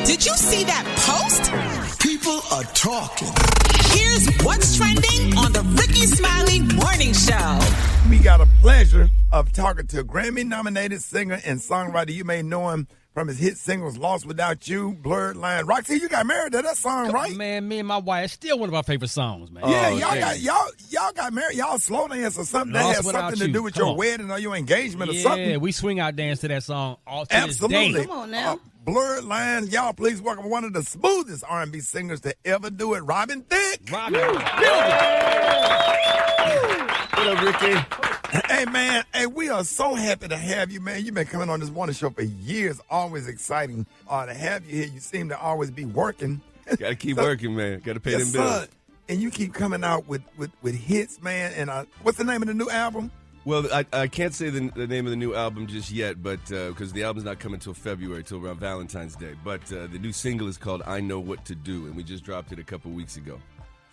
Did you see that post? People are talking. Here's what's trending on the Rickey Smiley Morning Show. We got a pleasure of talking to a Grammy-nominated singer and songwriter. You may know him from his hit singles Lost Without You, Blurred Line. Roxy, you got married to that song, right? Man, me and my wife, it's still one of our favorite songs, man. Yeah, y'all got married. Y'all slow dance or something. That has something to do with your wedding or your engagement or something. Yeah, we swing out dance to that song all to Absolutely. this day. Come on now. Blurred Lines. Y'all please welcome one of the smoothest R&B singers to ever do it, Robin Thicke. Robin, What up, Ricky? Hey, man. Hey, we are so happy to have you, man. You've been coming on this morning show for years. Always exciting to have you here. You seem to always be working. Got to keep working, man. Got to pay them bills. Son. And you keep coming out with hits, man. And what's the name of the new album? Well, I can't say the name of the new album just yet, but because the album's not coming till February, till around Valentine's Day. But the new single is called "I Know What to Do," and we just dropped it a couple weeks ago.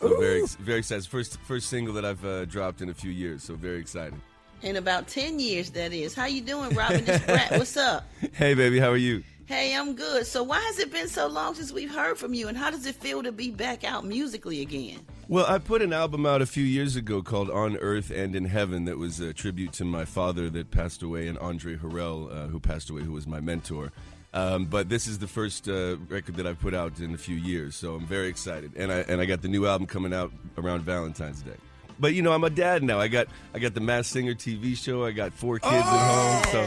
So very excited. First single that I've dropped in a few years. So very exciting. In about 10 years, that is. How you doing, Robin? This Brat, what's up? Hey, baby, how are you? Hey, I'm good. So why has it been so long since we've heard from you, and how does it feel to be back out musically again? Well, I put an album out a few years ago called On Earth and in Heaven that was a tribute to my father that passed away, and Andre Harrell, who passed away, who was my mentor. But this is the first record that I've put out in a few years, so I'm very excited. And I got the new album coming out around Valentine's Day. But you know, I'm a dad now. I got the Masked Singer TV show. I got 4 kids at home. So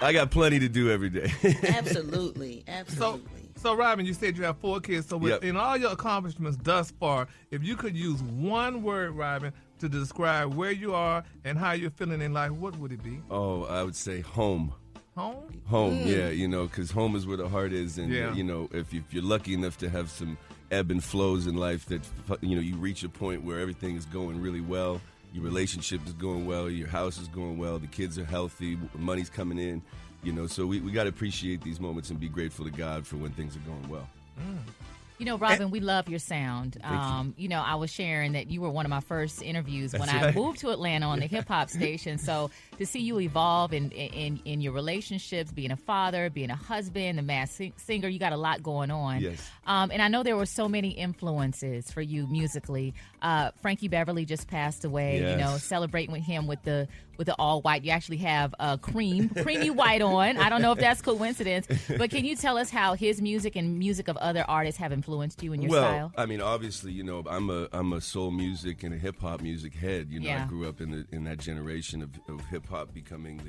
I got plenty to do every day. Absolutely. So, Robin, you said you have 4 kids. So, Yep. in all your accomplishments thus far, if you could use one word, Robin, to describe where you are and how you're feeling in life, what would it be? Oh, I would say home. Home? Yeah, you know, because home is where the heart is, and Yeah. you know, if you're lucky enough to have some ebb and flows in life, that you know, you reach a point where everything is going really well, your relationship is going well, your house is going well, the kids are healthy, money's coming in, you know. So we got to appreciate these moments and be grateful to God for when things are going well. You know, Robin, we love your sound. Thank you know, I was sharing that you were one of my first interviews when That's I right. moved to Atlanta on the hip hop station. So to see you evolve in your relationships, being a father, being a husband, a masked singer, you got a lot going on. Yes. And I know there were so many influences for you musically. Frankie Beverly just passed away. Yes. You know, celebrating with him with the all white. You actually have creamy white on. I don't know if that's coincidence, but can you tell us how his music and music of other artists have influenced you in your style? I mean, obviously, you know, I'm a soul music and a hip hop music head. You know, Yeah. I grew up in that generation of hip hop becoming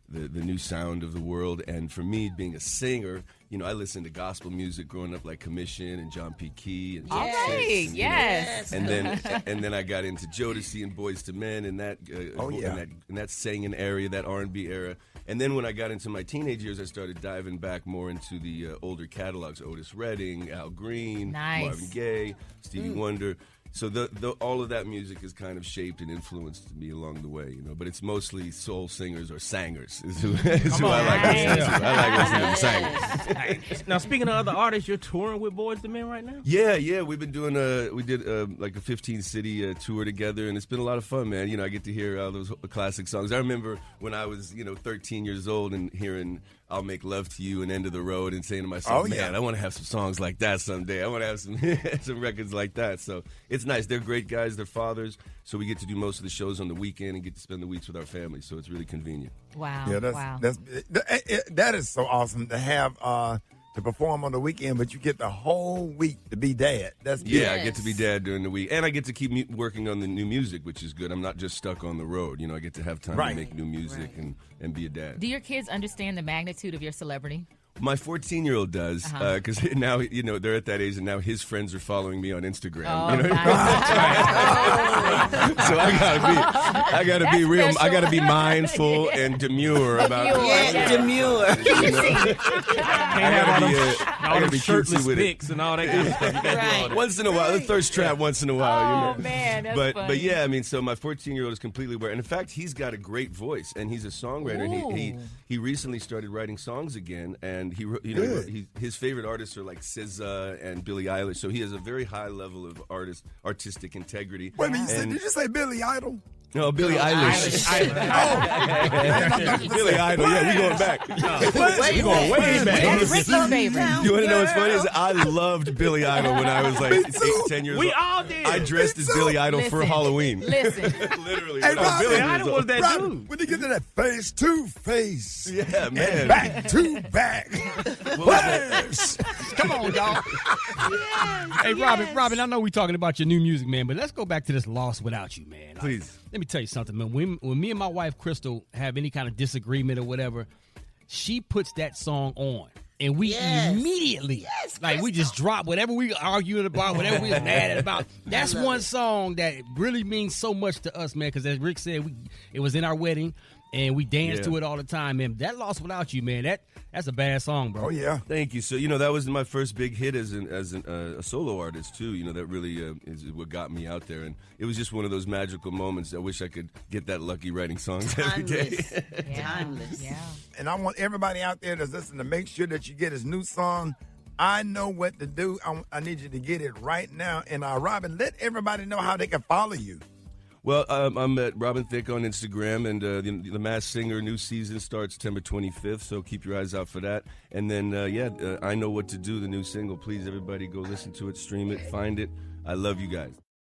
the new sound of the world. And for me, being a singer, you know, I listened to gospel music growing up, like Commission and John P. Key and All Six, right, and, yes. and then I got into Jodeci and Boyz II Men and that in that singing area, that R&B era. And then when I got into my teenage years, I started diving back more into the older catalogs: Otis Redding, Al Green, Nice. Marvin Gaye, Stevie Wonder. So all of that music has kind of shaped and influenced me along the way, you know. But it's mostly soul singers or sangers is who I like listening to. I like listening to sangers. Now, speaking of other artists, you're touring with Boyz II Men right now? Yeah, we've been doing we did like a 15-city tour together, and it's been a lot of fun, man. You know, I get to hear all those classic songs. I remember when I was, 13 years old and hearing "I'll Make Love to You" and "End of the Road" and saying to myself, man, I want to have some songs like that someday. I want to have some records like that. So it's nice. They're great guys. They're fathers. So we get to do most of the shows on the weekend and get to spend the weeks with our families. So it's really convenient. Wow. Yeah, wow. that is so awesome to have to perform on the weekend, but you get the whole week to be dad. That's beautiful. Yeah, I get to be dad during the week, and I get to keep working on the new music, which is good. I'm not just stuck on the road. You know, I get to have time to make new music and be a dad. Do your kids understand the magnitude of your celebrity? My 14-year-old does, because now, you know, they're at that age, and now his friends are following me on Instagram. Oh, you know? So I gotta be real. special. I gotta be mindful and demure about it. Demure. I gotta be Shirtless cutesy with it. pics and all that kind of stuff. You gotta do all that. Once in a while, the thirst trap. Once in a while, Oh, man, that's but funny. but yeah, I mean, so my 14-year-old is completely aware, and in fact, he's got a great voice, and he's a songwriter. And he recently started writing songs again, and his favorite artists are like SZA and Billie Eilish. So he has a very high level of artistic integrity. Wait a minute, And- did you say Billy Idol? No, Billie Eilish. Billy Idol. Yeah, we going back. We going way back. That's Ricky's favorite. You want to know what's funny? Is I loved Billy Idol when I was like 8, 10 years old. We all did. I dressed as Billy Idol for Listen. Halloween. Listen. Literally. Hey, when I was Robin, Billy 8 years Idol old. was that Robin, dude. when you get to that face to face. Yeah, man. And back to back. Yes. Come on, y'all. Hey, Robin, I know we're talking about your new music, man, but let's go back to this Lost Without You, man. Like, Please. let me tell you something, man. When me and my wife, Crystal, have any kind of disagreement or whatever, she puts that song on. And we immediately, we just drop whatever we arguing about, whatever we was mad about. That's one song that really means so much to us, man, because as Rick said, it was in our wedding, and we danced to it all the time, man. That Lost Without You, man, that's a bad song, bro. Oh, yeah. Thank you. So, that was my first big hit as a solo artist, too. That really is what got me out there. And it was just one of those magical moments. I wish I could get that lucky writing songs every day. Timeless. Yeah. And I want everybody out there that's listening to make sure that you get his new song, I Know What to Do. I need you to get it right now. And Robin, let everybody know how they can follow you. Well, I'm at Robin Thicke on Instagram, and the Masked Singer new season starts September 25th, so keep your eyes out for that. And then, I Know What to Do, the new single. Please, everybody, go listen to it, stream it, find it. I love you guys.